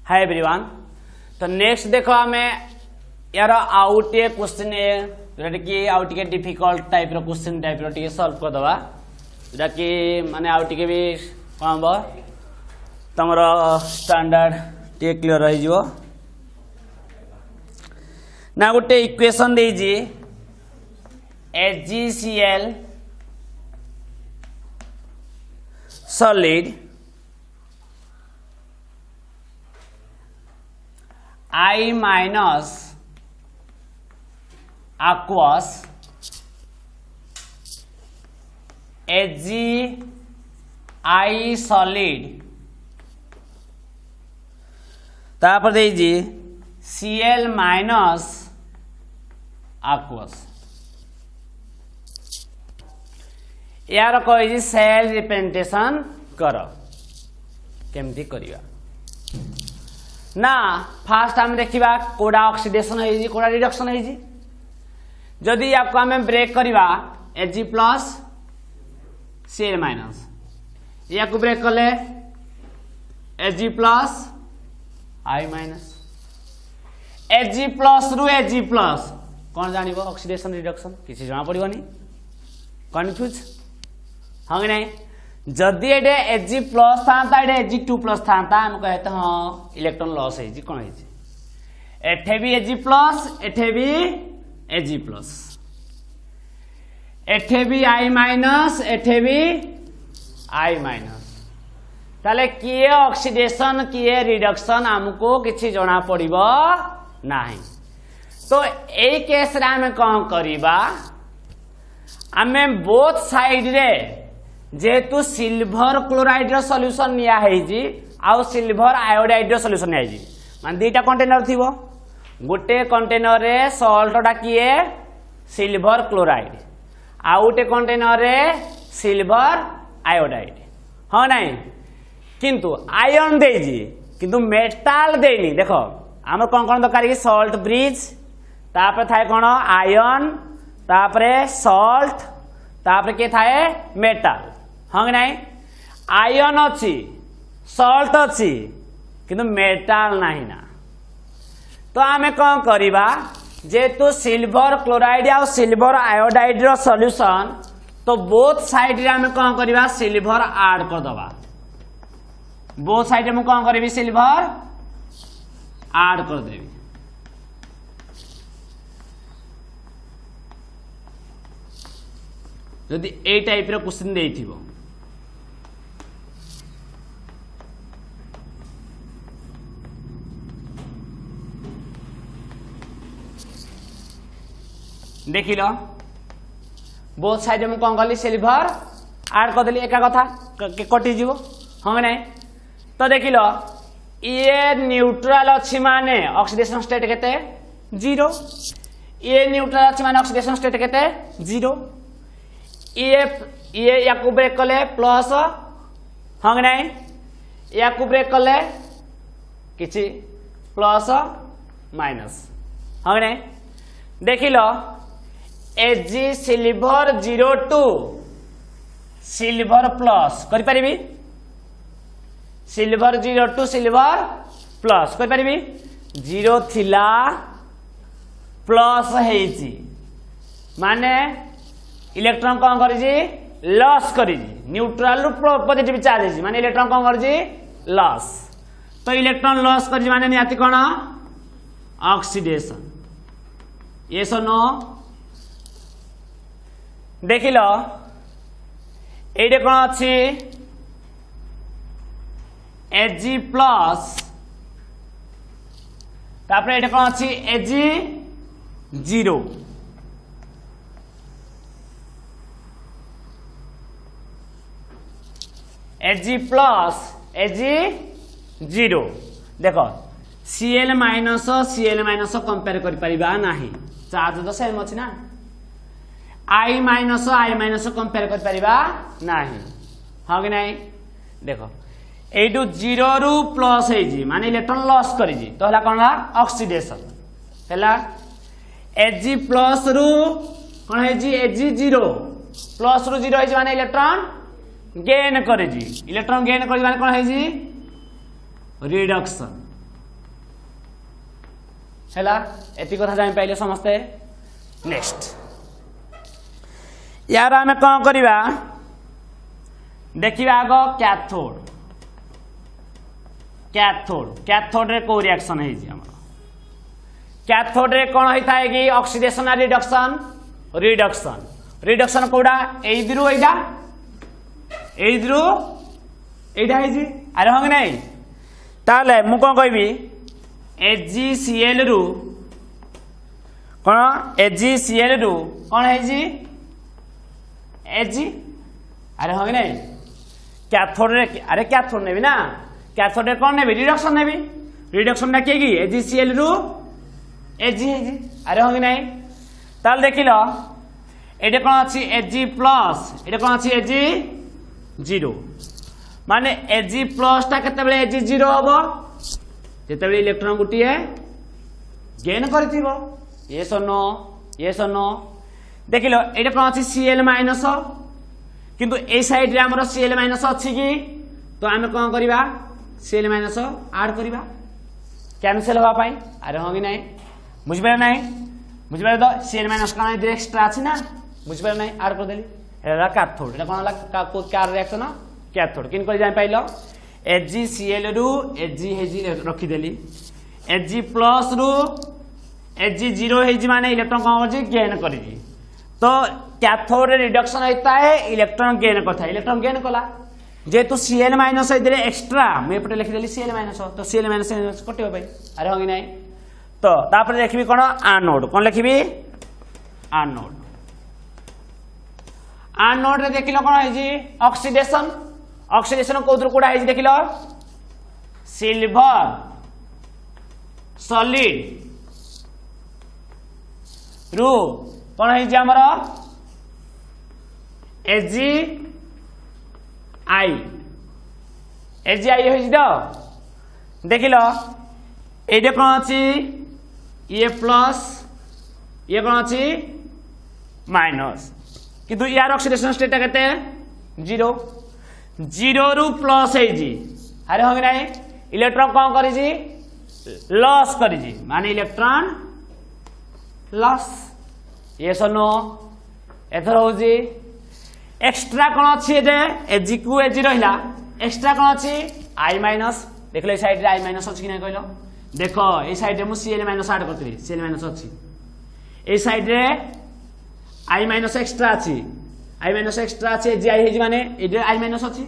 Hi everyone. तो next देखो आम यार आउ टे क्वेश्चन जोटा कि आउ टे डिफिकल्ट टाइप रो क्वेश्चन टाइप रो टे सॉल्व कर दवा जोटा कि माने आउ टे भी कौन हम तमर स्टैंडर्ड टे क्लियर रही जो ना गोटे इक्वेशन दे जी HgCl solid I minus aqueous HgI solid तापर दे जी Cl minus aqueous यार कही सेल रिप्रेजेंटेशन कर केमती करिया ना फास्ट आम देखा कोड़ा ऑक्सीडेशन है कोड़ा रिडक्शन है जदि आपको आम ब्रेक करवा Hg प्लस Cl माइनस या को ब्रेक कले Hg plus I minus Hg plus रु Hg प्लस कौन जान ऑक्सीडेशन रिडक्शन किसी जना पड़ोनी कन्फ्यूज हाँ कि नहीं जदि ये Hg प्लस था Hg2 प्लस था हम कहते हाँ इलेक्ट्रॉन लॉस है कौन है एठे भी Hg प्लस एठे भी Hg प्लस एठे भी I माइनस एठे भी I माइनस ताले किए ऑक्सीडेशन किए रिडक्शन हमको किसी जना पड़िबो नाही। तो ए केस रे हम कौन करिबा आमे बोथ साइड रे जेहेतु सिल्वर क्लोराइड रो सॉल्यूशन निया है जी आउ सिल्वर आयोडाइड रो सॉल्यूशन निया है मान दुईटा कंटेनर थिबो गोटे कंटेनर रे सॉल्टटा किए सिल्वर क्लोराइड आउ गोटे कंटेनर रे सिल्वर आयोडाइड हाँ नहीं किंतु आयन दे जी किंतु मेटाल देनी देखो आम कौन कौन दरकार सॉल्ट ब्रिज तापर थाए कौन आयन तापरे सॉल्ट तापर के थाए मेटाल हाँ कि नहीं आयन अच्छी सॉल्ट अच्छी किंतु मेटाल नहीं ना। तो आमे कौन करिबा जेतु सिल्वर क्लोराइड या सिल्वर आयोडाइड रो सॉल्यूशन तो बोथ साइड रे आमे कौन करिबा सिल्वर ऐड कर दबा बोथ साइड रे मु कौन करिबी सिल्वर ऐड कर देबी जदि ए टाइप रो क्वेश्चन देइथिबो देख लो बोथ साइड में कौन कली सिल्वर ऐड कर देली एका कथा कटि जीवो हाँ नहीं। तो देख लो ये न्यूट्रल अच्छी माने ऑक्सीडेशन स्टेट केते 0 ये न्यूट्रल अच्छी माने ऑक्सीडेशन स्टेट केते 0 ये या को ब्रेक कले प्लस हाँ नहीं या को ब्रेक कले किछि प्लस माइनस हाँ नहीं। देख लो Hg सिल्वर 02 सिल्वर प्लस करि परिबी सिल्वर 02 सिल्वर प्लस करि परिबी 0 थिला प्लस हेची माने इलेक्ट्रॉन कौन करिजी लॉस करिजी न्यूट्रल रु पॉजिटिव चार्ज हेची माने इलेक्ट्रॉन कौन करिजी लॉस। तो इलेक्ट्रॉन लॉस करिजी माने निहाती कोन ऑक्सीडेशन ये सो नो देख लो ये कौन अच्छी Hg प्लस तापर ये कौन अच्छी Hg0 Hg प्लस Hg0 देखो Cl माइनस कंपेयर कर परिबा नाही चार्ज तो सेम अछि ना I माइनस कंपेयर कर परिबा नाही हाँ कि नहीं। देखो एटू 0 रु प्लस है माने इलेक्ट्रॉन लॉस करी तो हला कौन ऑक्सीडेशन हला Hg प्लस रु कौन है Hg0 प्लस रु 0 है माने इलेक्ट्रॉन गेन करे इलेक्ट्रॉन गेन कर कौन है रिडक्शन हैला एति कथा जानि पाइले समस्ते नेक्स्ट यार आमे कोन करिवा देखिबा आगो कैथोड रे को रिएक्शन है जी हमर कैथोड रे कोन होई थाए कि ऑक्सीडेशन आ रिडक्शन कोडा एइदिरु एइडा है जी अरे हम नहीं ताले मु कोन कहबी AgCl रु कोन AgCl रु कोन है जी Ag अरे हम नहीं कैथोड रे अरे कैथोड नेबी ना कैथोड रे कोन नेबी रिडक्शन ना केगी AgCl रु Ag है जी अरे हम नहीं ताल देखिलो एडे कोन अछि Ag प्लस एडे कोन अछि Ag0 माने Ag प्लस ता केते बेले Ag0 होबो जेते बेले इलेक्ट्रॉन गुटिए गेन करथिबो यस और नो देखिलो एडे कोन अछि Cl माइनस किंतु ए साइड रे हमरो Cl माइनस अछि कि तो आमे कोन करिबा Cl माइनस ऐड करिबा कैंसिल होबा पाई अरे होगी नहीं बुझबे तो Cl माइनस का इधर एक्स्ट्रा अछि ना बुझबे नहीं ऐड कर देली एला कैथोड एला कोन ला का रिएक्शन कैथोड किन कर जाय पाइलो AgCl रु Ag हेजी रखी देली Ag प्लस रु Ag0 हेजी माने इलेक्ट्रॉन कोन होजी गेन करी तो कैथोड रे रिडक्शन होता है इलेक्ट्रॉन गेन करता है इलेक्ट्रॉन गेन कला जेतु Cl माइनस इधर एक्स्ट्रा मैं पटे लिखि देली Cl माइनस तो Cl माइनस कटियो भाई अरे होगी नहीं तो तापर देखबी कोन आनोड लिखिबी आनोड रे देखिलो कोन है जी ऑक्सीडेशन कोथर कोडा है जी देखिलो सिल्वर सॉलिड रु कोन है जी हमर AgI है जी तो देखिलो एडे कोन अछि ये प्लस ये कोन अछि माइनस किंतु यार ऑक्सीडेशन स्टेट केते 0 रु प्लस है जी अरे हो नहीं इलेक्ट्रॉन कौन करी जी लॉस करी जी माने इलेक्ट्रॉन लॉस ये सुनो एथर हो जी एक्स्ट्रा कौन अच्छी Ag को Ag रहिला एक्स्ट्रा कौन अच्छी I माइनस देख लो साइड रे I माइनस अछि कि नै कहलो देखो ए साइड रे मु Cl माइनस ऐड करतली Cl माइनस अछि ए साइड रे I माइनस एक्स्ट्रा अछि I माइनस एक्स्ट्रा अछि Ag है जी माने एडे I माइनस अछि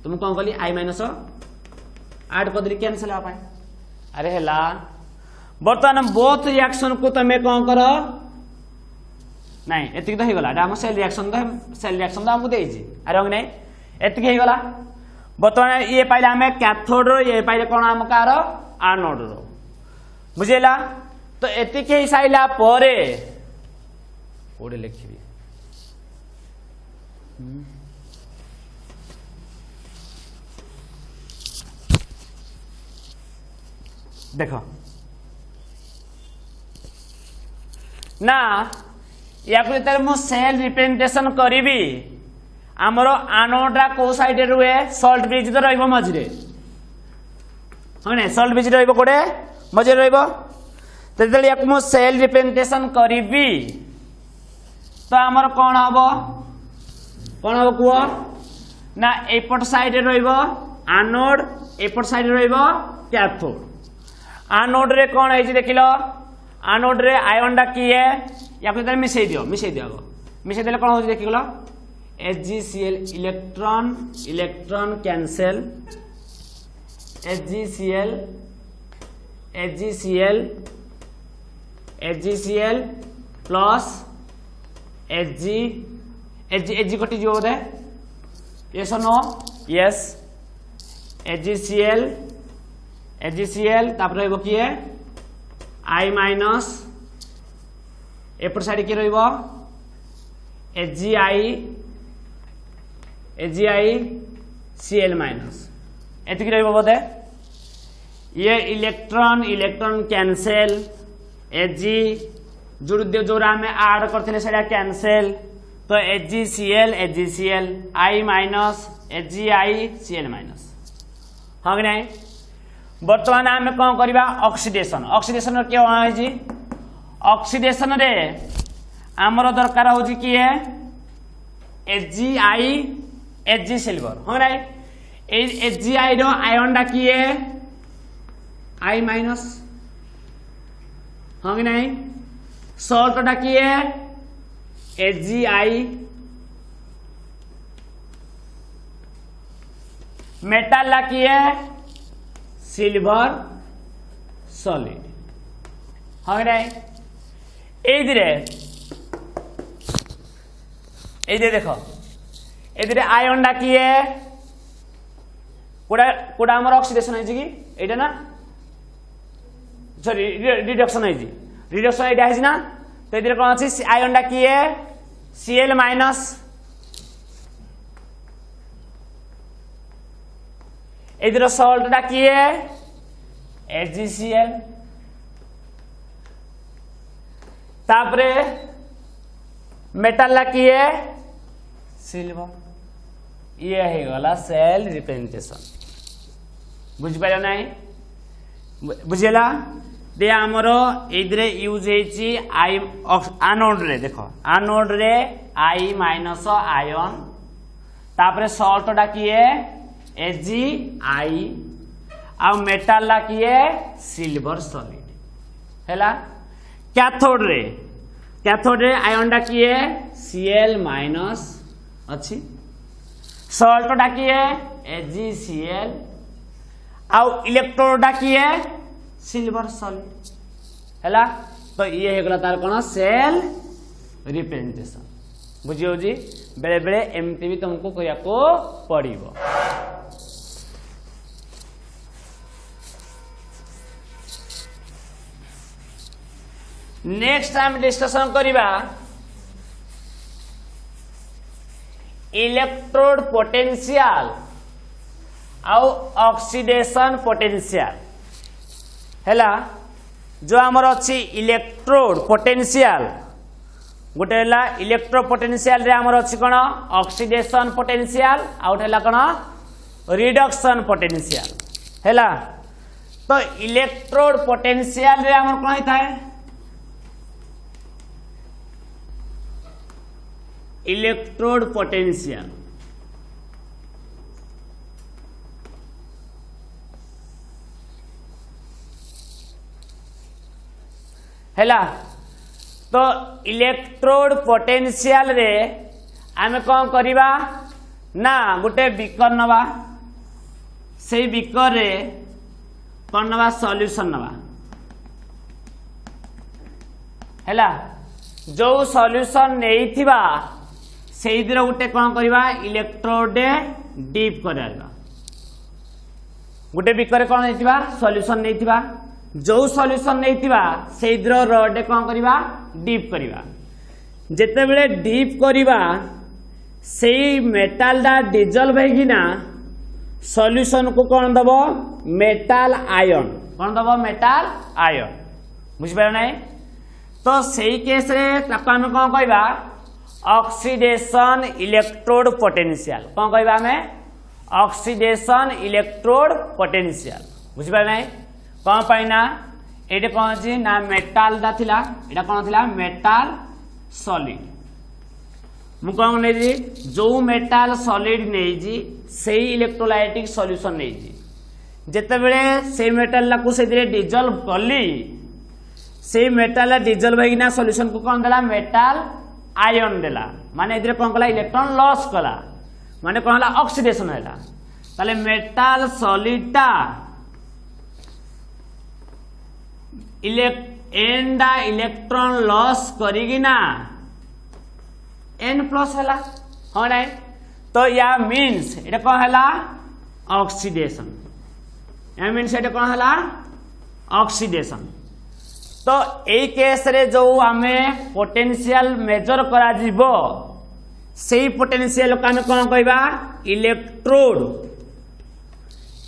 तुम कोन कहली I माइनस ऐड कर दली कैंसिल हो पाए अरे हला बर्तमान बोथ रिएक्शन को तमे कोन करो नहीं एतिक तो हेगला हम सेल रिएक्शन तो हमको देछि अरे हो नहीं एतिक हेगला बर्तमान ये पाइले हमें कैथोड रो ये पाइले कोन हम कार आनोड रो बुझेला तो एतिक हे साइला परे कोडे लिखिबी देखो ना या मु सेल रिप्रेजेंटेशन करी आमर आनोडा को साइड रुए सल्ट ब्रिज तो रहिबो मझिरे हने सल्ट ब्रिज रहिबो कोडे मझिरे रहिबो तेतले याक मु सेल रिप्रेजेंटेशन करी तो आमर कोन हबो कुओ ना एपट साइड रहिबो आनोड एपट साइड रहिबो कैथोड आनोड रे कोन है जी देखिलो आनोड रे आयन डा की है या फिर मिसई दियो आगो मिसई देले कोन हो देखिलो AgCl electron cancel AgCl plus Ag कटि जो बोधे यस नो यस AgCl तापर रहइबो की है I माइनस एपर साइड के रहइबो AgI Cl माइनस एति की रहइबो बोधे ये इलेक्ट्रॉन कैंसिल Ag जुड़ दे जोरा में ऐड करथिले सेडा कैंसिल तो AgCl I minus AgI Cl minus हो गई नहीं बर्तमान आम कौन करवा ऑक्सीडेशन ऑक्सीडेशन क्या है ऑक्सीडेशन रे आमर दरकार हो किए एजी सिल्वर हाँ ना एजीआई रो आयन डा किए आई माइनस हाँ कि नहीं सॉल्ट डा किए एजीआई मेटल ला किए सिल्वर सॉलिड हाँ कि नहीं ये देखो ये आयन डा किए कोड़ा आमर ऑक्सीडेशन है कि एटा ना सॉरी रिडक्शन है रिडक्शन एटा है ना तो ये कौन अच्छी आयन डा किए Cl माइनस इधर सॉल्ट डा किए HgCl तापरे मेटल ला किए सिल्वर ये है गला सेल रिप्रेजेंटेशन बुझ पाइल नहीं बुझेला दे आमर इधरे यूज है आई आनोड रे देखो आनोड रे आई माइनस आयन तापरे सॉल्ट डा किए Agi आ मेटल ला किए सिल्वर सॉलिड हैला कैथोड रे आयन डा किए Cl माइनस अच्छी सॉल्ट डा किए AgCl आ इलेक्ट्रोड डा किए सिल्वर सॉलिड हैला तो ये हेगला तार कोन सेल रिप्रेजेंटेशन बुझियो जी बेले बेले एमटी भी तुमको करिया को पड़िबो नेक्स्ट टाइम डिस्कशन करिबा इलेक्ट्रोड पोटेंशियल आउ ऑक्सीडेशन पोटेंशियल हैला जो आमर अच्छी इलेक्ट्रोड पोटेंशियल गोटे है इलेक्ट्रो पोटेंशियल रे आमर अच्छी कौन ऑक्सीडेशन पोटेंशियल आउट है कौन रिडक्शन पोटेंशियल हैला तो इलेक्ट्रोड पोटेंशियल रे आमर कौन होता है इलेक्ट्रोड पोटेंशियल हैला तो इलेक्ट्रोड पोटेंशियल रे आमे कौन करिबा ना गोटे बिकर नवा से बिकर रे कौन नवा सॉल्यूशन नवा हैला जो सॉल्यूशन नहीं थिबा से गोटे कौन करिबा इलेक्ट्रोड डीप करवा गोटे बिकर कौन नहीं सॉल्यूशन नहीं थिबा जो सॉल्यूशन नहीं थिबा से रड कौन करिबा डीप करिबा जेते बेले डीप करिबा से मेटाल डा डिजल्व हेगिना सॉल्यूशन को कौन दबो मेटाल आयन कौन दबो मेटाल आयन बुझ पार नहीं तो सही केस रे ताको हम कौन कहबा ऑक्सीडेशन इलेक्ट्रोड पोटेंशियल कौन कहबा हमें ऑक्सीडेशन इलेक्ट्रोड पोटेंशियल बुझ पार नहीं कौन पाइना ये कौन अच्छी ना मेटाल दा थिला एटा कौन थिला मेटाल सॉलिड मु कौन नहीं जो मेटाल सॉलिड नहीं जी सही इलेक्ट्रोलाइटिक सॉल्यूशन नहीं जी जेते बेले से मेटाल ला को से डिजल्व कली से मेटाल डिजल्व होइना सॉल्यूशन को कौन देला मेटाल आयन देला माने इधर कौन कला इलेक्ट्रॉन लॉस कला माने कौन हला ऑक्सीडेशन हैला ताले मेटाल सॉलिड टा एन डा इलेक्ट्रॉन लॉस करिगिना एन प्लस हैला हाँ ना तो या मीन्स एटा कौन हैला ऑक्सीडेशन या मीन्स एटा कौन हैला ऑक्सीडेशन तो ए केस रे जो हमें पोटेंशियल मेजर करा जीवो सेही पोटेंशियल को हमें कौन कहबा इलेक्ट्रोड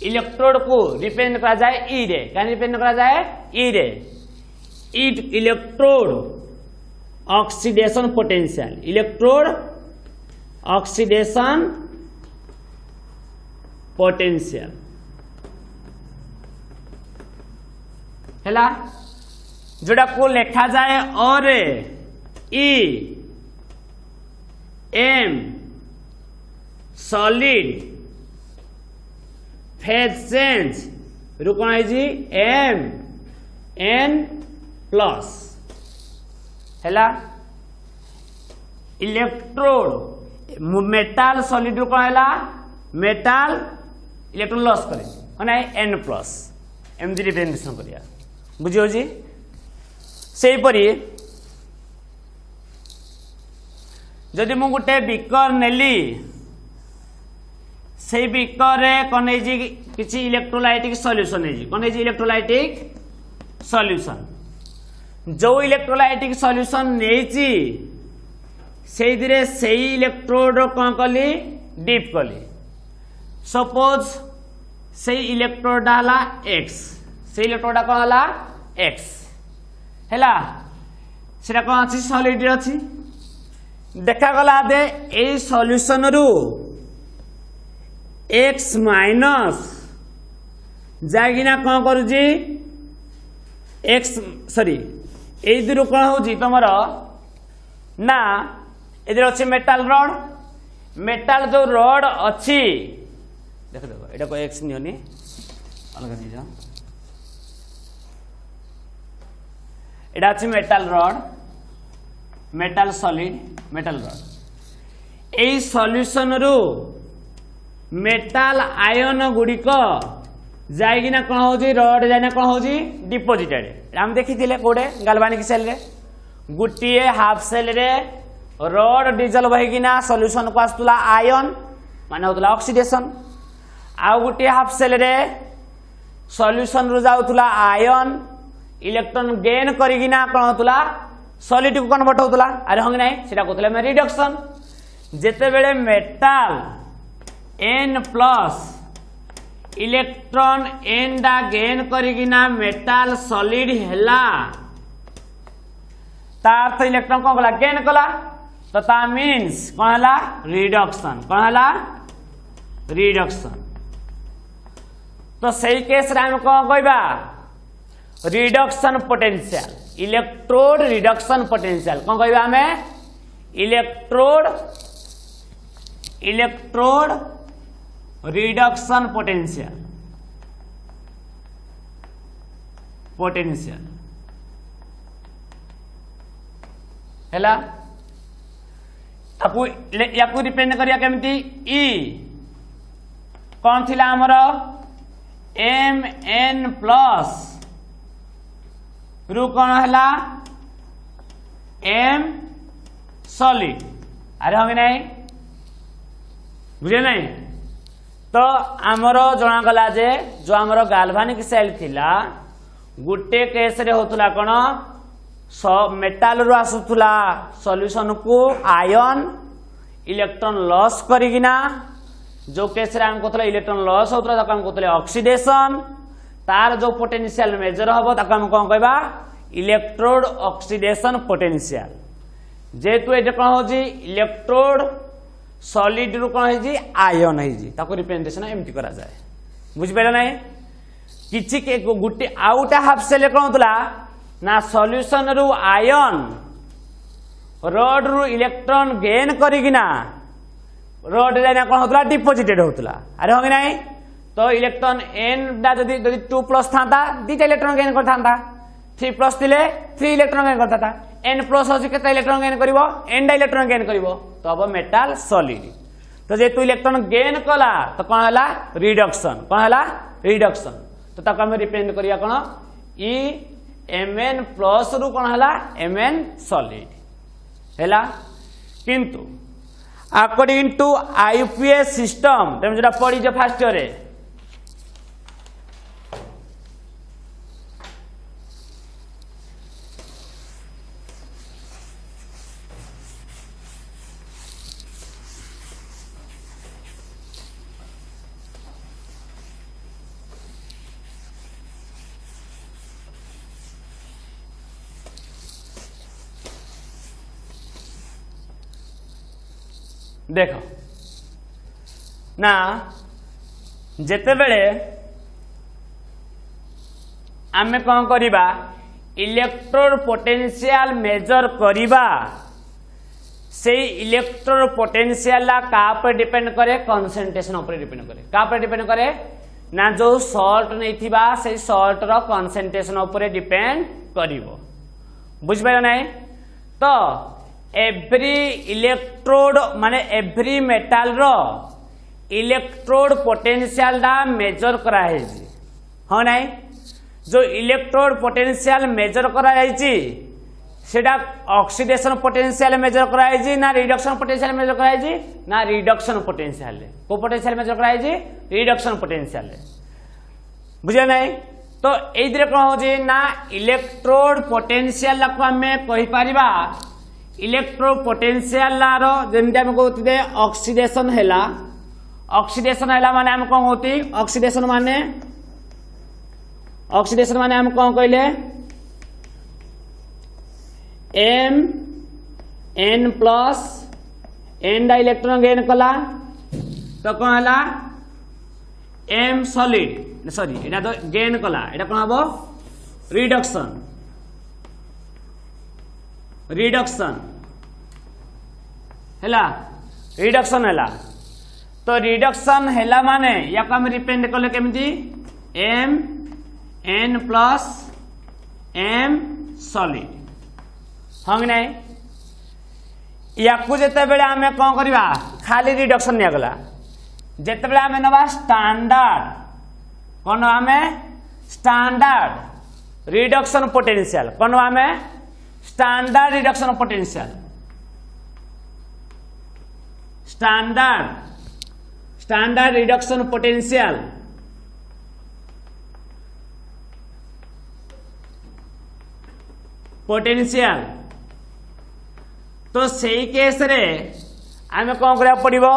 इलेक्ट्रोड को रिप्रेजेंट करा जाए ई रे क्या रिप्रेजेंट करा जाए ई रे इट electrode oxidation potential electrode oxidation potential हैला जोड़ा को लिखा जाए और E M solid phase change रु कौन है जी एम एन प्लस हैला इलेक्ट्रोड मेटाल सॉलिड रु कौन है मेटाल इलेक्ट्रॉन लॉस करे माने एन प्लस एमजी रिप्रेजेंटेशन करिया बुझियो जी सेही परी जदि मु गुटे बीकर नेली से बीकर रे कोन है जी किछि इलेक्ट्रोलाइटिक सॉल्यूशन है जी कोन है जी इलेक्ट्रोलाइटिक सॉल्यूशन जो इलेक्ट्रोलाइटिक सॉल्यूशन नेची सेही दिरे सेही इलेक्ट्रोड कोन कली डीप कली सपोज से इलेक्ट्रोड हला एक्स से इलेक्ट्रोड कौन हला एक्स हैला सेटा कौन अछि सॉलिड अछि देखा गला दे ए सॉल्यूशन रु एक्स माइनस जागिना कौन करू जी एक्स सॉरी ए दिरु कौन हो जी तमरो ना एदिर अछि मेटल जो रॉड अछि देख देखो एटा को एक्स नियोनी अलग नहीं जा एटा अछि metal rod metal solid metal rod ए सॉल्यूशन रु मेटल आयन गुडी को जाइगिना कोन होजी रॉड जाइना कोन होजी डिपोजिटेड हम देखिथिले कोडे गाल्वानिक सेल रे गुटिए हाफ सेल रे रॉड डिजल्व होगिना सॉल्यूशन को आस्तुला आयन माने होतला ऑक्सीडेशन आउ गोटे हाफ सेल रे सॉल्यूशन रु जाउतला आयन इलेक्ट्रॉन गेन करिगिना कोन होतला सॉलिड को कन्वर्ट होतला अरे हंग नै सेटा कोतले में रिडक्शन जेते बेले metal n plus electron n डा गेन करिगिना मेटल सॉलिड हैला तार तो इलेक्ट्रॉन को गला गेन कला तो ता मींस कोन हैला रिडक्शन तो सही केस रे हम कौन कहबा reduction potential electrode reduction potential कौन कहबा हमें इलेक्ट्रोड रिडक्शन पोटेंशियल हैला याकू रिप्रेजेंट करिया केमती ई कौन थिला हमरो एम एन प्लस रु कौन हैला एम सॉलिड अरे हम नहीं बुझे नहीं तो आमर जना गला जे जो आमर गाल्वानिक सेल थिला गुटे केस रे होतला कोन मेटाल रु आसुतला सॉल्यूशन को आयन इलेक्ट्रॉन लॉस करिगिना जो केस रे हम कोतला इलेक्ट्रॉन लॉस होतला ताको हम कोतले ऑक्सीडेशन तार जो पोटेंशियल मेजर हबो ताको हम कोन कहबा इलेक्ट्रोड ऑक्सीडेशन पोटेंशियल जेतु एटे कोन हो जी इलेक्ट्रोड सॉलिड रु कोन है जी आयन है जी ताको रिप्रेजेंटेशन एमटी करा जाए बुझ पेला नै किछि के गुटे आउटा हाफ सेल कोन होतला ना सॉल्यूशन रु आयन रॉड रु इलेक्ट्रॉन गेन करिगिना रॉड जाना कोन होतला डिपोजिटेड होतला अरे होगी नाही तो इलेक्ट्रॉन n डा जदी 2+ थांता दीटा इलेक्ट्रॉन गेन करथांता 3+ थिले 3 इलेक्ट्रॉन गेन करथाता n+ होसी केता इलेक्ट्रॉन गेन करिवो n डा इलेक्ट्रॉन गेन करिवो तो अब मेटल सॉलिड तो जे तू इलेक्ट्रॉन गेन कला तो कोन हला रिडक्शन तो ताको हम रिप्रेजेंट करिया कोन ई mn प्लस रु कोन हला mn सॉलिड हैला किंतु अकॉर्डिंग टू आईपीएस सिस्टम तुम जो पढ़ी जो फास्ट ईयर रे देखो ना जेते बेले आमे कौन करिबा इलेक्ट्रोड पोटेंशियल मेजर करिबा से इलेक्ट्रोड पोटेंशियल का पर डिपेंड करे कंसंट्रेशन ऊपर डिपेंड करे का पर डिपेंड करे ना जो सॉल्ट नैथिबा से सॉल्ट रो कंसंट्रेशन ऊपर डिपेंड करिवो बुझ पायो नै तो एवरी इलेक्ट्रोड माने एवरी मेटल रो इलेक्ट्रोड पोटेंशियल दा मेजर करा है जी हो नै जो इलेक्ट्रोड पोटेंशियल मेजर करा है सेटा ऑक्सीडेशन पोटेंशियल मेजर कराई ना रिडक्शन पोटेंशियल मेजर कराई ना रिडक्शन पोटेंशियल को पोटेंशियल मेजर कराई रिडक्शन पोटेंशियल बुझे नहीं तो ये कौन हो ना इलेक्ट्रोड पोटेंशियल को आम कही पारिबा इलेक्ट्रोड पोटेंशियल रो जमी आम कहते ऑक्सीडेशन हैला ऑक्सीडेशन हैला माने आम कौन होती ऑक्सीडेशन माने आम कौन कहले एम एन प्लस एन दा इलेक्ट्रॉन गेन कला तो कौन हला एम सॉलिड सॉरी एटा तो गेन कला एटा कौन हबो रिडक्शन रिडक्शन हैला रिडक्शन हैला तो रिडक्शन हैला माने या को हम रिप्रेजेंट करले केमिति M N plus M solid हाँ कि नहीं या जिते बेले आम कौन करवा खाली रिडक्शन निगला जिते बेले आम नवा स्टैंडर्ड कौन आम स्टैंडर्ड रिडक्शन पोटेंशियल कौन आम standard reduction potential standard reduction potential तो सही केस रे आम कौन करा पड़ो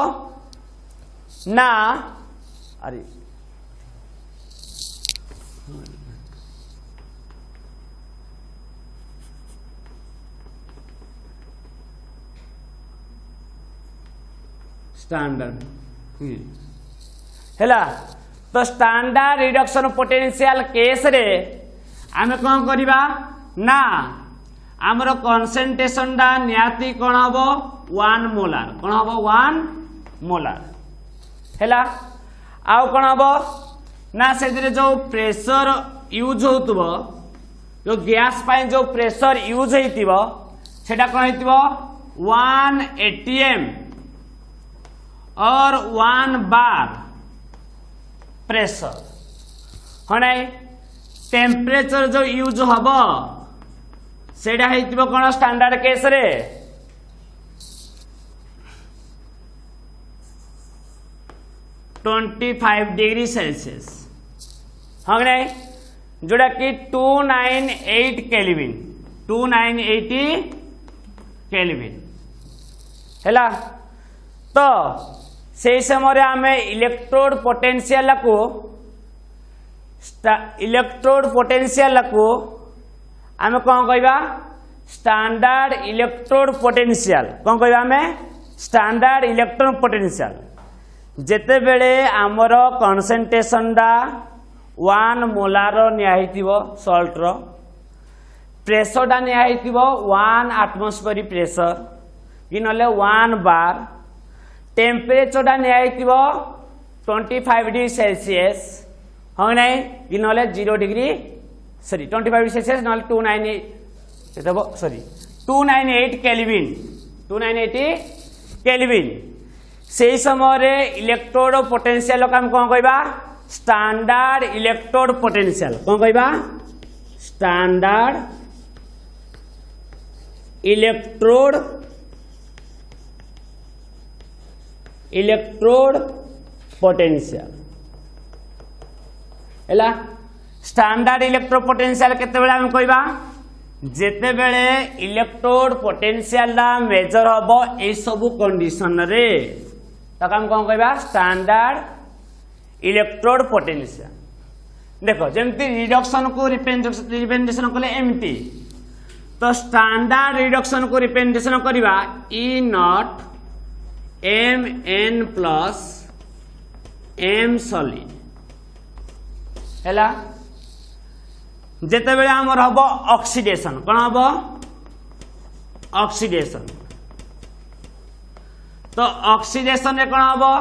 ना अरे स्टैंडर्ड हैला तो स्टैंडर्ड रिडक्शन पोटेंशियल केस रे आम कौन करवा ना आमर कंसंट्रेशन दा नियाती कौन हम 1 मोलार कौन हम 1 मोलार हैला आउ कौन हम ना से जो प्रेशर यूज होतबो जो गैस पाई जो प्रेशर यूज होइतिबो सेटा कौन होइतिबो 1 atm और 1 बार प्रेशर हाँ टेम्परेचर जो यूज हम सेटा हेतिबो कोन स्टैंडर्ड केस रे 25 डिग्री सेल्सियस हाँ नहीं जोड़ा कि 298 केल्विन 298 केल्विन हैला तो से समय आम इलेक्ट्रोड पोटेंशियल को आम कौन कहवा स्टैंडर्ड इलेक्ट्रोड पोटेंशियल कौन कहवा आम स्टैंडर्ड इलेक्ट्रोड पोटेंशियल जेते बेले आमर कंसंट्रेशन डा 1 मोलार नियाहिथिबो सॉल्ट रो प्रेशर डा नियाहिथिबो 1 एटमॉस्फेरिक प्रेशर कि नले 1 बार टेम्परेचर डा नियाहिथिबो 25 डिग्री सेल्सियस हाँ नहीं कि नले 0 डिग्री सॉरी 25 डिग्री सेल्सियस नले 298 सॉरी 298 केल्विन 298 केल्विन से समय इलेक्ट्रोड पोटेंशियल हम कौन कहवा स्टैंडर्ड इलेक्ट्रोड पोटेंशियल कौन कहवा स्टैंडर्ड इलेक्ट्रोड पोटेंशियल हैला स्टैंडर्ड इलेक्ट्रोड पोटेंशियल केते बेले हम कहवा जेते बेले इलेक्ट्रोड पोटेंशियल दा मेजर हबो ए सब कंडीशन रे तक हम कौन कहवा स्टैंडर्ड इलेक्ट्रोड पोटेंशियल देखो जमती रिडक्शन को रिप्रेजेंटेशन कले एमती तो स्टैंडर्ड रिडक्शन को रिप्रेजेंटेशन करवा E naught M N plus M solid हैला जेतेबेले हमर हबो ऑक्सीडेशन कोन हबो ऑक्सीडेशन तो ऑक्सीडेशन रे कोन हबो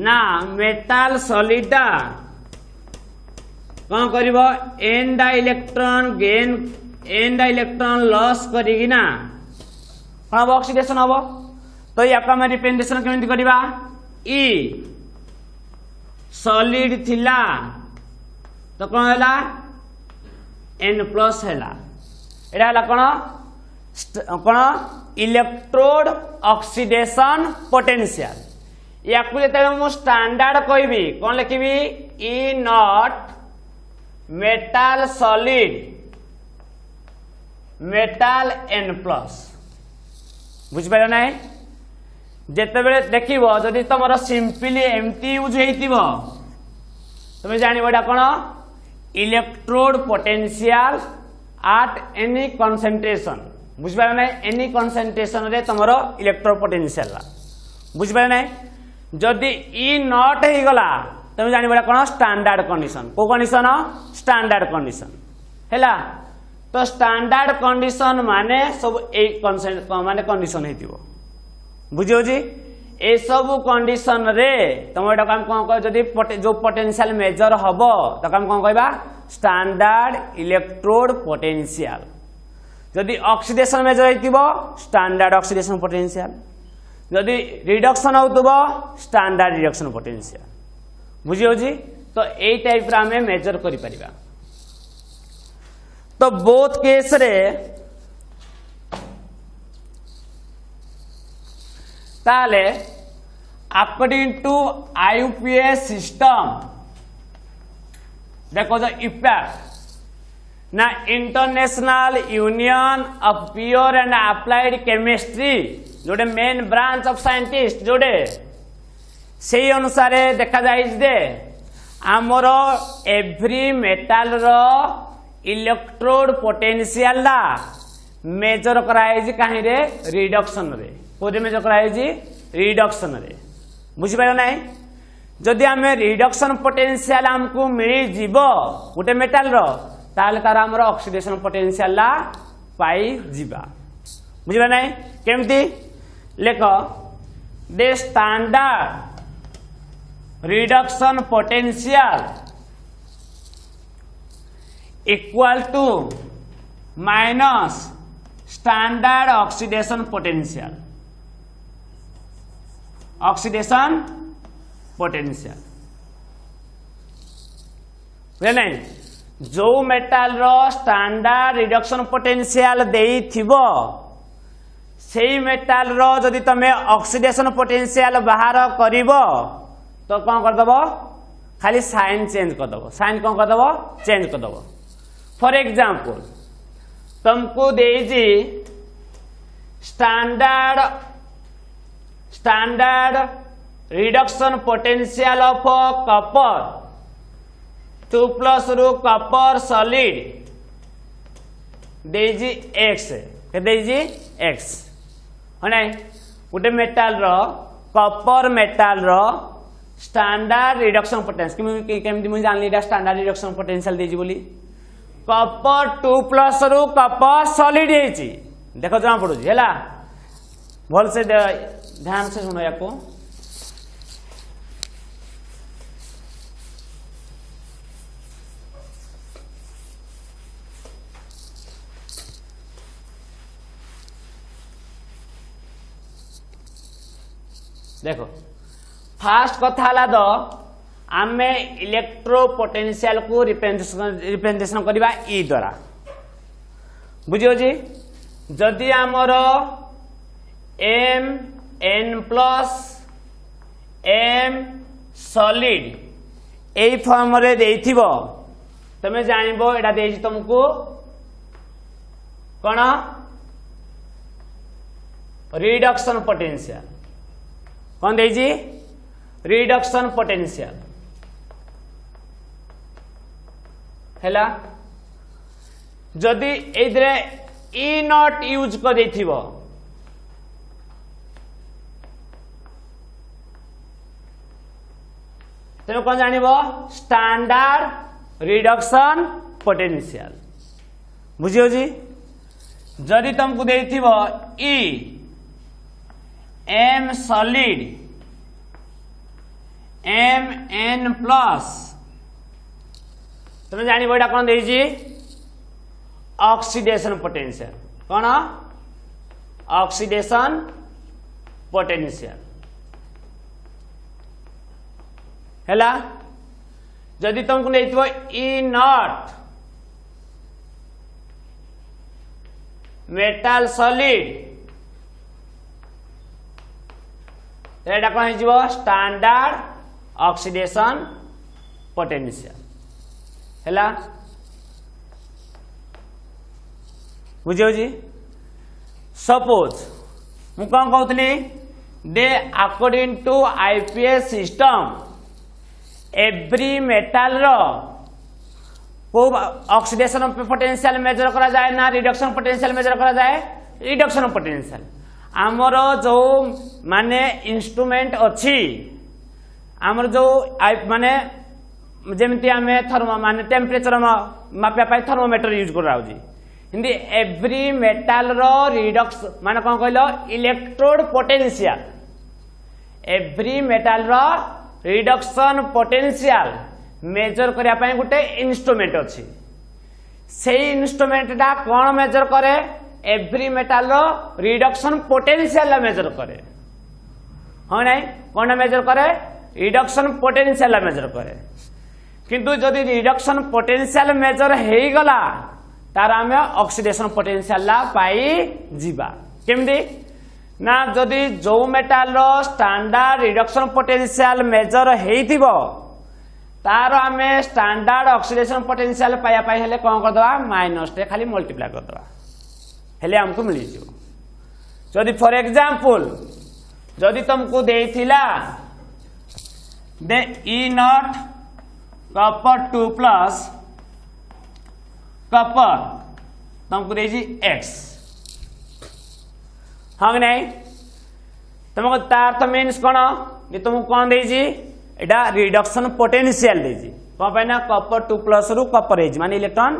ना मेटल सॉलिडा कोन करिवो N electron gain N electron loss करिगी ना कोन हबो ऑक्सीडेशन हबो तो याका में रिप्रेजेंटेशन केमिति करिबा ई सॉलिड थिला तो कोन हैला एन प्लस हैला एडा हैला कोन इलेक्ट्रोड ऑक्सीडेशन पोटेंशियल याकु जेते मु स्टैंडर्ड कहबी कोन लिखिबी E naught metal solid metal N plus बुझ पाइल ना जेते बेले देखिबो जदि तमरो सिंपली एमती यूज हेतिबो तुम जानिबो एटा कोन electrode potential at any concentration बुझ पाइल ना एनी कंसंट्रेशन रे तमरो इलेक्ट्रोड पोटेंशियल बुझ पाइल ना जदि ई नॉट हे गला तुम जानिबो एटा कोन स्टैंडर्ड कंडीशन को कंडीशन स्टैंडर्ड कंडीशन हैला तो स्टैंडर्ड कंडीशन माने सब ए माने कंडीशन हेतिबो बुझियो जी ए सब कंडीशन रे तुम एटा काम कोन कह जदी जो पोटेंशियल मेजर हबो त काम कोन कहबा स्टैंडर्ड इलेक्ट्रोड पोटेंशियल जदी ऑक्सीडेशन मेजर हेतिबो स्टैंडर्ड ऑक्सीडेशन पोटेंशियल जदी रिडक्शन होतबो स्टैंडर्ड रिडक्शन पोटेंशियल बुझियो जी तो ए टाइप रा हमें मेजर करि परिबा तो बोथ केस रे ताले अकॉर्डिंग टू IUPAC सिस्टम देखो जो इफेक्ट ना international union of pure and applied chemistry जोड़े मेन ब्रांच ऑफ साइंटिस्ट जोड़े से अनुसार देखा जाए दे आमर एव्री मेटाल रो इलेक्ट्रोड पोटेंशियल ला मेजर कराई कहीं रे रिडक्शन रे कोदे मेजर कराई रिडक्शन रे बुझी पाइल ना जदि आम रिडक्शन पोटेंशियल हमको मिल जीव गोटे मेटाल रो ताले तार हमर ऑक्सीडेशन पोटेंशियल ला पाई जीवा बुझिबा ना केमती लेख दे standard reduction potential equal to minus standard oxidation potential oxidation potential बुझे जो मेटाल रो स्टैंडर्ड रिडक्शन पोटेंशियल देई थिबो सेई मेटाल रो जदि तमे ऑक्सीडेशन पोटेंशियल बाहर करिवो तो कौन कर दबो खाली साइन चेंज कर दबो साइन कौन कर दबो चेंज कर दबो फॉर एग्जांपल तुमको देजी standard reduction potential of copper 2+ रू कॉपर सॉलिड देजी x देजी x है गोटे मेटाल रो कॉपर मेटाल रो स्टैंडर्ड रिडक्शन पोटेंशियल केमती मुझे जानली स्टैंडर्ड रिडक्शन पोटेंशियल देजी बोली कॉपर 2+ रू कॉपर सॉलिड है देख जना पड़ुची है भल से ध्यान से सुनो या देखो फास्ट कथा हला दो आमे इलेक्ट्रो पोटेंशियल को रिप्रेजेंटेशन करबा ई द्वारा बुझियो जी जदि आमर m n plus m solid ए फॉर्म रे देइथिबो तमे जानिबो एटा देइछि तुमको कोन रिडक्शन पोटेंशियल कौन देजी रिडक्शन पोटेंशियल हैला जदि एदरे ई नॉट यूज कर देथिबो तेरे कौन जानिबो स्टैंडर्ड रिडक्शन पोटेंशियल बुझियो जी जदि तुमको देथिबो E M solid M N plus तुम जानिबो एटा कोन देइछि ऑक्सीडेशन पोटेंशियल कौन ऑक्सीडेशन पोटेंशियल हैला जदि तुमको नहीं ई नॉट मेटल सॉलिड एटा कौन हो स्टैंडर्ड ऑक्सीडेशन पोटेंशियल हैला बुझियो जी सपोज मु कौन कहती दे according to IPS system every metal रो को ऑक्सीडेशन पोटेंशियल मेजर करा जाए ना रिडक्शन पोटेंशियल मेजर करा जाए रिडक्शन पोटेंशियल आमर जो माने इंस्ट्रूमेंट अच्छी आमर जो माने जेमती आमे थर्मो माने टेम्परेचर मापिया पाई थर्मोमीटर यूज कर रहा हिंदी एवरी मेटाल रो रिडक्स माने कौन कहलो इलेक्ट्रोड पोटेंशियल एवरी मेटाल रो रिडक्शन पोटेंशियल मेजर करिया पाई गुटे इंस्ट्रूमेंट अच्छी से इंस्ट्रूमेंट टा कौन मेजर करे एवरी मेटाल रो रिडक्शन पोटेंशियल मेजर करे हाँ नहीं कौन मेजर करे रिडक्शन पोटेंशियल मेजर करे किंतु जदि रिडक्शन पोटेंशियल मेजर हो गला तार आम ऑक्सीडेशन पोटेंशियल पाई जीवा केमती ना जदि जो मेटाल रो स्टैंडर्ड रिडक्शन पोटेंशियल मेजर हो तार आम स्टैंडर्ड ऑक्सीडेशन पोटेंशियल पाया पाई हेले कौन करदवा माइनस टे खाली मल्टीप्लाई करदवा हेले हमको मिल जिवो जदि फॉर एग्जांपल जदि तुमको देथिला दे ई नॉट कॉपर 2 प्लस कॉपर तुमको देजी एक्स हाँ नहीं तुमको तार तो मीन्स कौन ये तुमको कौन देजी एटा रिडक्शन पोटेंशियल देजी कौन पाइना कॉपर 2 प्लस रु कॉपर एज माने इलेक्ट्रॉन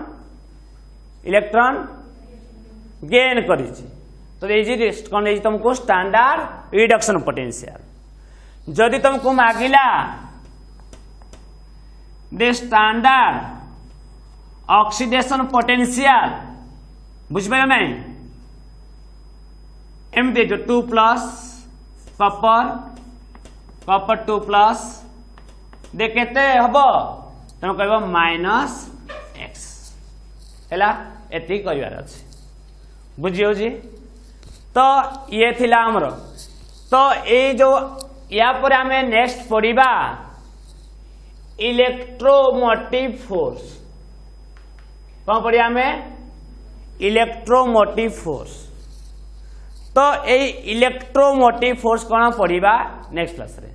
गेन करिछि तो देजी कौन देजी तुमको स्टैंडर्ड रिडक्शन पोटेंशियल जदि तुमको मागिला दे स्टैंडर्ड ऑक्सीडेशन पोटेंशियल बुझ पाइल नहीं एमती जो 2 प्लस कॉपर 2 प्लस दे केते हबो तुम कहबो माइनस एक्स हैला एति करिवार अछि बुझियो जी तो ये थिला हमरो तो ए जो या पर हमें नेक्स्ट पढ़िबा इलेक्ट्रोमोटिव फोर्स कौन पढ़िया हमें इलेक्ट्रोमोटिव फोर्स तो ये इलेक्ट्रोमोटिव फोर्स कौन पढ़िबा नेक्स्ट क्लास रे।